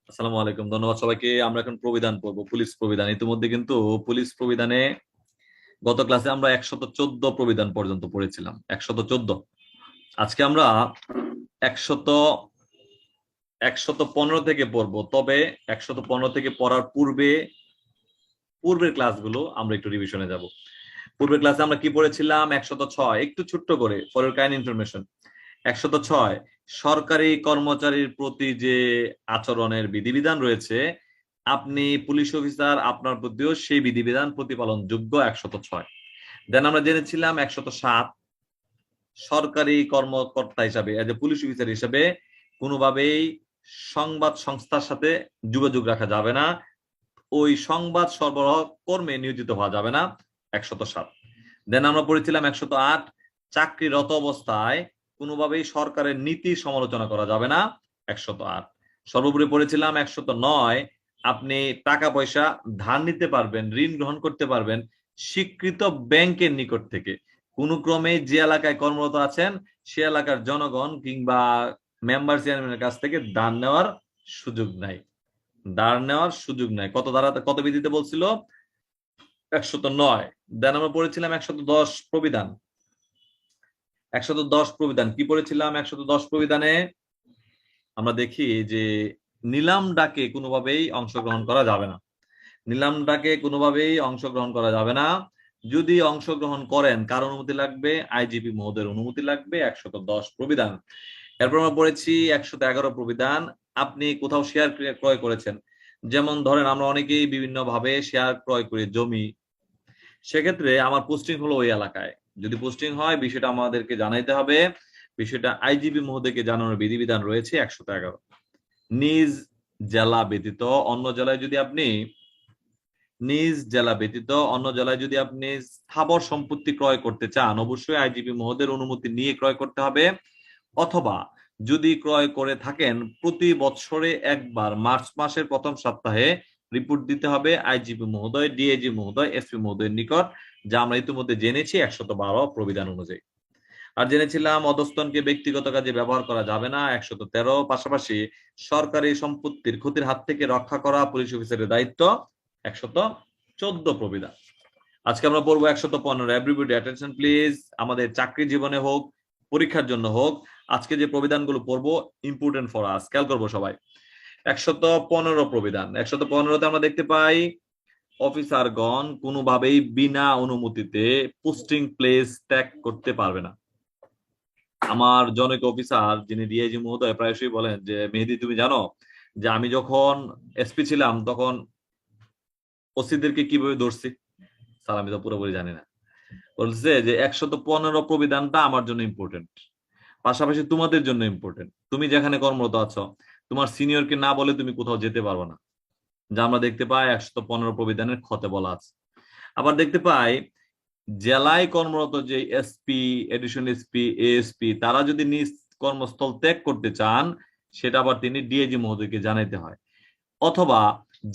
আসসালামু আলাইকুম, ধন্যবাদ সবাইকে। আমরা এখন প্রবিধান পড়বো, পুলিশ প্রবিধান। ইতিমধ্যে কিন্তু পুলিশ প্রবিধানে গত ক্লাসে আমরা 114 প্রবিধান পর্যন্ত পড়েছিলাম, 114। আজকে আমরা 100 115 থেকে পড়বো। তবে 115 থেকে পড়ার পূর্বের ক্লাসগুলো আমরা একটু রিভিশনে যাব। পূর্বের ক্লাসে আমরা কি পড়েছিলাম? 106, একটু ছোট্ট করে ফর ইউর কাইন্ড ইনফরমেশন। 106 সরকারি কর্মচারীর প্রতি যে আচরণের বিধিবিধান রয়েছে, আপনি পুলিশ অফিসার, আপনার প্রতিও সেই বিধিবিধান প্রতিপালন যোগ্য। 106। দেন আমরা জেনেছিলাম 107 সরকারি কর্মকর্তা হিসাবে, এজ এ পুলিশ অফিসার হিসাবে কোনোভাবেই সংবাদ সংস্থার সাথে যোগাযোগ রাখা যাবে না, ওই সংবাদ সরবরাহ কর্মে নিয়োজিত হওয়া যাবে না। 107। দেন আমরা পড়েছিলাম 108 চাকরিরত অবস্থায় কোনোভাবেই সরকারের নীতি সমালোচনা করা যাবে না। 108। সর্বোপরি পড়েছিলাম 109 আপনি টাকা পয়সা ধার নিতে পারবেন, ঋণ গ্রহণ করতে পারবেন স্বীকৃত ব্যাংকের নিকট থেকে। কোন ক্রমে যে এলাকায় কর্মরত আছেন সে এলাকার জনগণ কিংবা মেম্বার চেয়ারম্যানের কাছ থেকে দান নেওয়ার সুযোগ নাই। দাঁড় নেওয়ার সুযোগ নাই। কত ধারাতে কত বিধিতে বলছিল? 109। দেন আমরা পড়েছিলাম 110 প্রবিধান। 110 প্রবিধান কি পড়েছিলাম? 110 প্রবিধানে আমরা দেখি যে নিলাম ডাকে কোনোভাবেই অংশগ্রহণ করা যাবে না। নিলাম ডাকে কোনোভাবেই অংশগ্রহণ করা যাবে না। যদি অংশগ্রহণ করেন কার অনুমতি লাগবে? আইজিপি মহোদয়ের অনুমতি লাগবে। 110 প্রবিধান। এরপর আমরা পড়েছি 111 প্রবিধান। আপনি কোথাও শেয়ার ক্রয় করেছেন, যেমন ধরেন আমরা অনেকেই বিভিন্ন ভাবে শেয়ার ক্রয় করি জমি, সেক্ষেত্রে আমার পোস্টিং হলো ওই এলাকায়। যদি পোস্টিং হয় বিষয়টা আমাদেরকে জানাইতে হবে। বিষয়টা আইজিপি মহোদয়কে জানানোর বিধিবিধান রয়েছে 111। নিজ জেলা ব্যতীত অন্য জেলায় যদি আপনি নিজ জেলা ব্যতীত অন্য জেলায় যদি আপনি স্থাবর সম্পত্তি ক্রয় করতে চান, অবশ্যই আইজিপি মহোদয়ের অনুমতি নিয়ে ক্রয় করতে হবে। অথবা যদি ক্রয় করে থাকেন প্রতি বছরে একবার মার্চ মাসের প্রথম সপ্তাহে রিপোর্ট দিতে হবে আইজিপি মহোদয়, ডিআইজি মহোদয়, এসপি মহোদয়ের নিকট, যা আমরা ইতিমধ্যে জেনেছি 112 প্রবিধান অনুযায়ী। আর জেনেছিলাম অধস্তনকে ব্যক্তিগত কাজে ব্যবহার করা যাবে না। 113 পাশাপাশি সরকারি সম্পত্তির ক্ষতির হাত থেকে রক্ষা করা পুলিশ অফিসারের দায়িত্ব। 114 প্রবিধান। আজকে আমরা পড়বো 115। Everybody attention please. আমাদের চাকরি জীবনে হোক, পরীক্ষার জন্য হোক, আজকে যে প্রবিধানগুলো পড়বো ইম্পর্টেন্ট ফর আস, খেয়াল করবো সবাই। 115 প্রবিধান। 115তে আমরা দেখতে পাই অফিসারগণ কোনোভাবেই বিনা অনুমতিতে পোস্টিং প্লেস ত্যাগ করতে পারবে না। আমার জনৈক অফিসার যিনি ডিআইজি মহোদয় প্রায়শই বলেন যে, মেহেদী তুমি জানো যে আমি যখন এসপি ছিলাম তখন ওসিদেরকে কিভাবে ধরছি? স্যার আমি তো পুরোপুরি জানি না। বলছে যে 115 প্রবিধানটা আমার জন্য ইম্পর্টেন্ট, পাশাপাশি তোমাদের জন্য ইম্পর্টেন্ট। তুমি যেখানে কর্মরত আছো তোমার সিনিয়রকে না বলে তুমি কোথাও যেতে পারবে না, যা আমরা দেখতে পাই 115 প্রবিধানের খতে বলা আছে। আবার দেখতে পাই জেলায় কর্মরত যে এসপি, এডিশনাল এসপি, এএসপি তারা যদি নিজ কর্মস্থল ত্যাগ করতে চান সেটা আবার তিনি ডিআইজি মহোদয়কে জানাইতে হয়। অথবা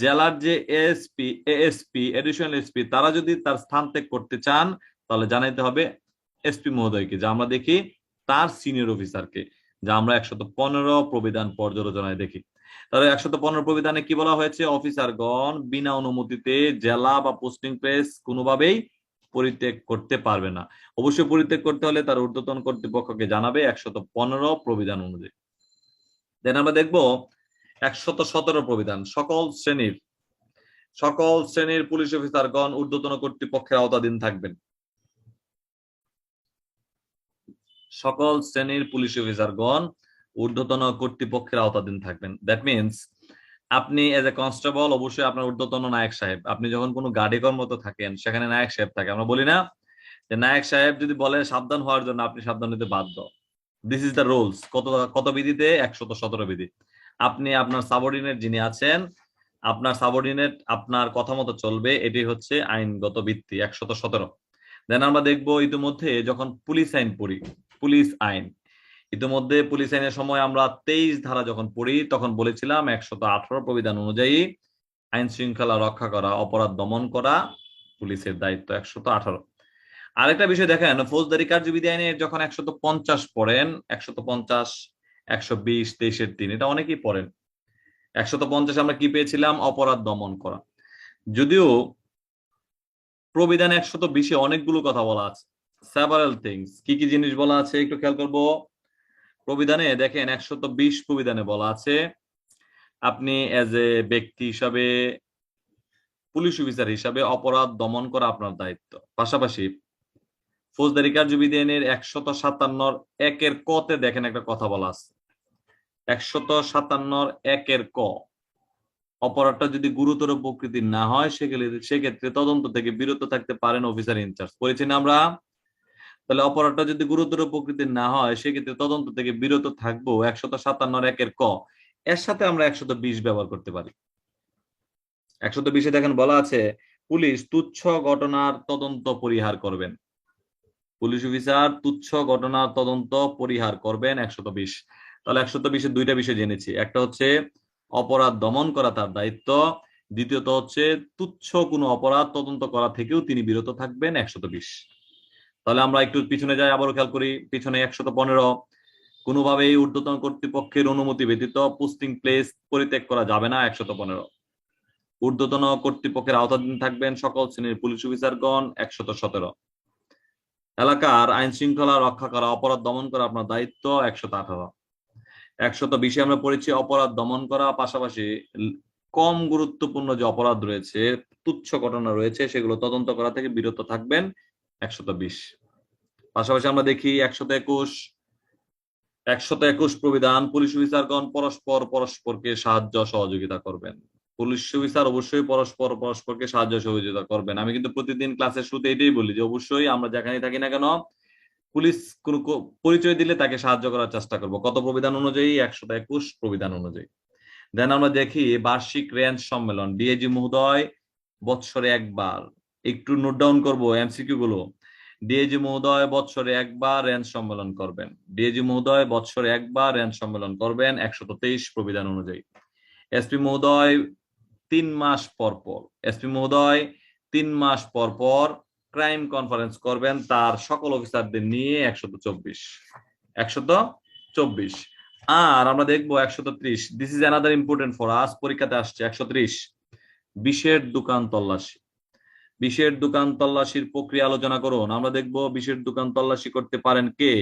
জেলার যে এএসপি, এএসপি, এডিশনাল এসপি তারা যদি তার স্থান ত্যাগ করতে চান তাহলে জানাইতে হবে এসপি মহোদয়কে, যা আমরা দেখি তার সিনিয়র অফিসারকে, যা আমরা 115 প্রবিধান পর্যালোচনায় দেখি। তাহলে 115 প্রবিধানে কি বলা হয়েছে? অফিসারগণ বিনা অনুমতিতে জেলা বা পোস্টিং প্লেস কোনোভাবেই পরিত্যাগ করতে পারবে না। অবশ্যই পরিত্যাগ করতে হলে তার ঊর্ধ্বতন কর্তৃপক্ষকে জানাবে 115 প্রবিধান অনুযায়ী। দেন আমরা দেখবো 117 প্রবিধান। সকল শ্রেণীর পুলিশ অফিসারগণ ঊর্ধ্বতন কর্তৃপক্ষের আওতাধীন থাকবেন। সকল শ্রেণীর পুলিশ অফিসারগণ ঊর্ধ্বতন কর্তৃপক্ষের আওতাধীন থাকবেন। দ্যাট মিনস আপনি এজ এ কনস্টেবল অবশ্যই আপনার ঊর্ধ্বতন নায়ক সাহেব। আপনি যখন কোনো গাড়ি কর্মরত থাকেন সেখানে নায়ক সাহেব থাকে, আমরা বলি না যে নায়ক সাহেব যদি বলে সাবধান হওয়ার জন্য আপনি সাবধান হতে বাধ্য। This is the rules. কত কত বিধিতে? 117 বিধি। আপনি আপনার সাবঅর্ডিনেট যিনি আছেন, আপনার সাবঅর্ডিনেট আপনার কথা মতো চলবে, এটি হচ্ছে আইনগত ভিত্তি। 117। দেন আমরা দেখবো ইতিমধ্যে যখন পুলিশ আইন পড়ি, পুলিশ আইন, ইতিমধ্যে পুলিশ আইনের সময় আমরা 23 ধারা যখন পড়ি তখন বলেছিলাম 118 প্রবিধান অনুযায়ী আইন শৃঙ্খলা রক্ষা করা, অপরাধ দমন করা পুলিশের দায়িত্ব। 118। আরেকটা বিষয় দেখেন, ফৌজদারি কার্যবিধি আইনে যখন 150 পড়েন, 150, 120, 23-3 এটা অনেকেই পড়েন। 150 আমরা কি পেয়েছিলাম? অপরাধ দমন করা। যদিও প্রবিধান 120-এ অনেকগুলো কথা বলা আছে, সেভারাল থিংস। কি কি জিনিস বলা আছে একটু খেয়াল করবো। প্রবিধানে দেখেন 120 প্রবিধানে বলা আছে আপনি এজ এ ব্যক্তি হিসাবে, পুলিশ অফিসার হিসাবে অপরাধ দমন করা আপনার দায়িত্ব। পাশাপাশি ফৌজদারি কার্যবিধির 157 1-এর ক তে দেখেন একটা কথা বলা আছে, 157 1-এর ক, অপরাধটা যদি গুরুতর প্রকৃতির না হয় সেক্ষেত্রে তদন্ত থেকে বিরত থাকতে পারেন অফিসার ইনচার্জ। পড়েছি না আমরা? তাহলে অপরাধটা যদি গুরুতর প্রকৃতির না হয় সেক্ষেত্রে তদন্ত থেকে বিরত থাকবো 157 1-এর ক। এর সাথে আমরা 120 ব্যবহার করতে পারি। 120-এ দেখেন বলা আছে পুলিশ তুচ্ছ ঘটনার তদন্ত পরিহার করবেন। পুলিশ অফিসার তুচ্ছ ঘটনার তদন্ত পরিহার করবেন 120। তাহলে 120-এ দুইটা বিষয় জেনেছি, একটা হচ্ছে অপরাধ দমন করা তার দায়িত্ব, দ্বিতীয়ত হচ্ছে তুচ্ছ কোনো অপরাধ তদন্ত করা থেকেও তিনি বিরত থাকবেন 120। তাহলে আমরা একটু পিছনে যাই, আবারও খেয়াল করি। পিছনে 115 কোনোভাবেই ঊর্ধ্বতন কর্তৃপক্ষের অনুমতি ব্যতীত পোস্টিং প্লেস পরিত্যাগ করা যাবে না 115। ঊর্ধ্বতন কর্তৃপক্ষের আওতাধীন থাকবেন সকল শ্রেণীর পুলিশ অফিসারগণ 117। এলাকার আইন শৃঙ্খলা রক্ষা করা, অপরাধ দমন করা আপনার দায়িত্ব 118। 120-এ আমরা পড়েছি অপরাধ দমন করা, পাশাপাশি কম গুরুত্বপূর্ণ যে অপরাধ রয়েছে, তুচ্ছ ঘটনা রয়েছে, সেগুলো তদন্ত করা থেকে বিরত থাকবেন 120। পাশাপাশি আমরা দেখি 121 প্রবিধান পুলিশ অফিসারগণ পরস্পরকে সাহায্য সহযোগিতা করবেন। পুলিশ অফিসার অবশ্যই পরস্পরকে সাহায্য সহযোগিতা করবেন। আমি কিন্তু প্রতিদিন ক্লাসের শুরুতে এটাই বলি যে অবশ্যই আমরা যেখানে থাকি না কেন পুলিশ কোন পরিচয় দিলে তাকে সাহায্য করার চেষ্টা করব। কত প্রবিধান অনুযায়ী? 121 প্রবিধান অনুযায়ী। দেন আমরা দেখি বার্ষিক রেঞ্জ সম্মেলন, ডিএজি মহোদয় বৎসরে একবার, একটু নোট ডাউন করবো এমসিকিউ গুলো। ডিএজি মহোদয় বৎসরে একবার রেঞ্জ সম্মেলন করবেন। ডিএজি মহোদয় বৎসরে একবার রেঞ্জ সম্মেলন করবেন 123 প্রবিধান অনুযায়ী। এসপি মহোদয় 3 মাস পর পর, এসপি মহোদয় 3 মাস পর পর ক্রাইম কনফারেন্স করবেন তার সকল অফিসারদের নিয়ে 124। আর আমরা দেখবো 130, this is another important for us, পরীক্ষাতে আসছে 130 বিষের দোকান তল্লাশি। বিষের দোকান তল্লাশির প্রক্রিয়া আলোচনা করুন। আমরা দেখবো বিষের দোকান তল্লাশি করতে পারেন কে?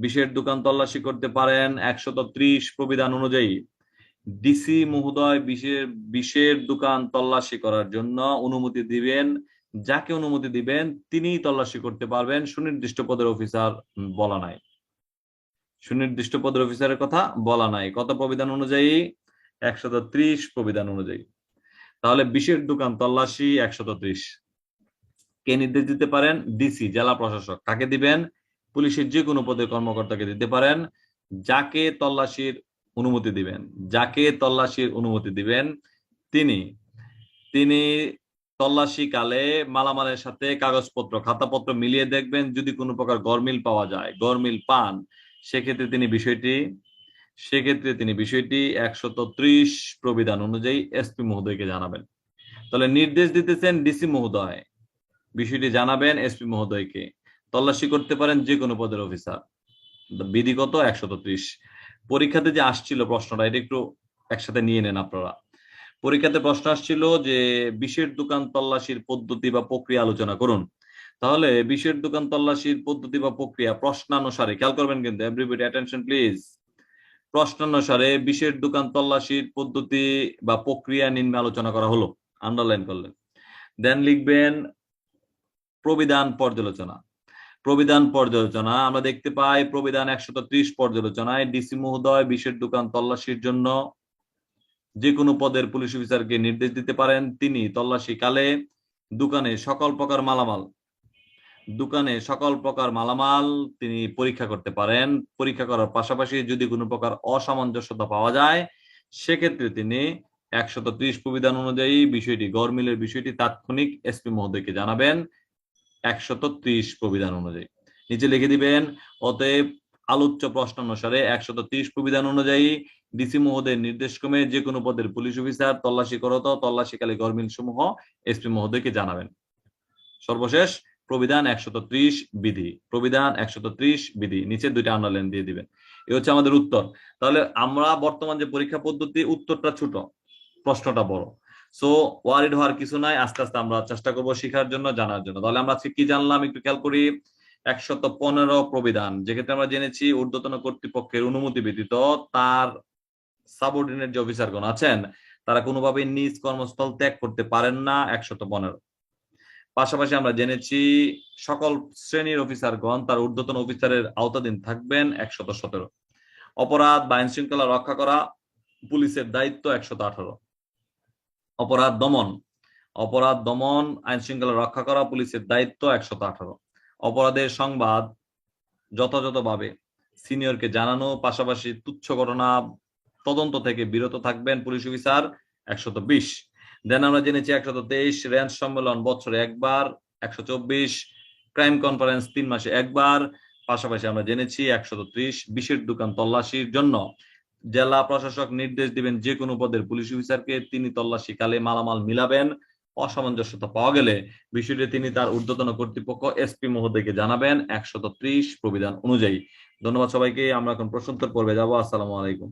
বিষের দোকান তল্লাশি করতে পারেন 130 প্রবিধান অনুযায়ী ডিসি মহোদয় বিষের দোকান তল্লাশি করার জন্য অনুমতি দিবেন। যাকে অনুমতি দিবেন তিনিই তল্লাশি করতে পারবেন, সুনির্দিষ্ট পদের অফিসার বলা নাই। সুনির্দিষ্ট পদের অফিসারের কথা বলা নাই। কত প্রবিধান অনুযায়ী? 130 প্রবিধান অনুযায়ী। তাহলে বিষের দোকান তল্লাশি 130। কে নির্দেশ দিতে পারেন? ডিসি, জেলা প্রশাসক। কাকে দিবেন? পুলিশের যে কোনো পদের কর্মকর্তাকে দিতে পারেন। যাকে তল্লাশির অনুমতি দিবেন, যাকে তল্লাশির অনুমতি দিবেন তিনি তিনি তল্লাশি কালে মালামালের সাথে কাগজপত্র খাতাপত্র মিলিয়ে দেখবেন, যদি কোনো প্রকার গরমিল পাওয়া যায়, গরমিল পান, সেক্ষেত্রে তিনি বিষয়টি 130 প্রবিধান অনুযায়ী এসপি মহোদয়কে জানাবেন। তাহলে নির্দেশ দিতেছেন ডিসি মহোদয়, বিষয়টি জানাবেন এসপি মহোদয়কে। তল্লাশি করতে পারেন যে কোনো পদের অফিসার। বিধিগত 130। পরীক্ষাতে যে আসছিল প্রশ্নটা, এটা একটু একসাথে নিয়ে নেন আপনারা। পরীক্ষাতে প্রশ্ন আসছিল যে বিষের দোকান তল্লাশির পদ্ধতি বা প্রক্রিয়া আলোচনা করুন। তাহলে বিষের দোকান তল্লাশির পদ্ধতি বা প্রক্রিয়া প্রশ্নানুসারে, খেয়াল করবেন কিন্তু, এভরিবডি অ্যাটেনশন প্লিজ। প্রশ্নানুসারে বিষের দোকান তল্লাশির পদ্ধতি বা প্রক্রিয়া নিম্নে আলোচনা করা হলো, আন্ডারলাইন করলেন। দেন লিখবেন প্রবিধান পর্যালোচনা। প্রবিধান পর্যালোচনা আমরা দেখতে পাই প্রবিধান 130 পর্যালোচনায় ডিসি মহোদয় বিষের দোকান তল্লাশির জন্য যে কোনো পদের পুলিশ অফিসারকে নির্দেশ দিতে পারেন। তিনি তল্লাশি কালে দোকানে সকল প্রকার মালামাল তিনি পরীক্ষা করতে পারেন। পরীক্ষা করার পাশাপাশি যদি কোনো প্রকার অসামঞ্জস্যতা পাওয়া যায় সেক্ষেত্রে তিনি 130 প্রবিধান অনুযায়ী গরমিলের বিষয়টি তাৎক্ষণিক এসপি মহোদয়কে জানাবেন 130 প্রবিধান অনুযায়ী। নিচে লিখে দিবেন অতএব আলোচ্য প্রশ্নানুসারে 130 প্রবিধান অনুযায়ী ডিসি মহোদয়ের নির্দেশক্রমে যে কোনো পদের পুলিশ অফিসার তল্লাশিকালে গরমিল সমূহ এসপি মহোদয়কে জানাবেন। সর্বশেষ প্রবিধান 130 বিধি। প্রবিধান 130 বিধি, নিচে দুইটা আন্ডারলাইন দিয়ে দিবেন। এই হচ্ছে আমাদের উত্তর। তাহলে আমরা বর্তমান যে পরীক্ষা পদ্ধতি, উত্তরটা ছোট, প্রশ্নটা বড়। সো ওয়ারিড হওয়ার কিছু নাই, আস্তে আস্তে আমরা চেষ্টা করবো শেখার জন্য, জানার জন্য। তাহলে আমরা আজকে কি জানলাম একটু খেয়াল করি। 115 প্রবিধান, যেক্ষেত্রে আমরা জেনেছি ঊর্ধ্বতন কর্তৃপক্ষের অনুমতি ব্যতীত তার সাবঅর্ডিনেট যে অফিসারগণ আছেন তারা কোনোভাবেই নিজ কর্মস্থল ত্যাগ করতে পারেন না, 115। পাশাপাশি আমরা জেনেছি সকল শ্রেণীর অফিসারগণ তার ঊর্ধ্বতন অফিসারের আওতাধীন থাকবেন, 117। অপরাধ বা আইন শৃঙ্খলা রক্ষা করা পুলিশের দায়িত্ব, 118। অপরাধ দমন, অপরাধ দমন আইন শৃঙ্খলা রক্ষা করা পুলিশের দায়িত্ব, 118। অপরাধের সংবাদ যথাযথভাবে সিনিয়রকে জানানো, পাশাপাশি তুচ্ছ ঘটনা তদন্ত থেকে বিরত থাকবেন পুলিশ অফিসার, 120। দেন আমরা জেনেছি 123 রেঞ্জ সম্মেলন বছরে একবার, 124 ক্রাইম কনফারেন্স 3 মাসে একবার। পাশাপাশি আমরা জেনেছি 130 বিষের দোকান তল্লাশির জন্য জেলা প্রশাসক নির্দেশ দিবেন যে কোনো পদের পুলিশ অফিসারকে, তিনি তল্লাশি কালে মালামাল মিলাবেন, অসামঞ্জস্যতা পাওয়া গেলে বিষয়টি তিনি তার ঊর্ধ্বতন কর্তৃপক্ষ এসপি মহোদয়কে জানাবেন, 130 প্রবিধান অনুযায়ী। ধন্যবাদ সবাইকে। আমরা এখন প্রশ্নোত্তর পর্বে যাবো। আসসালামু আলাইকুম।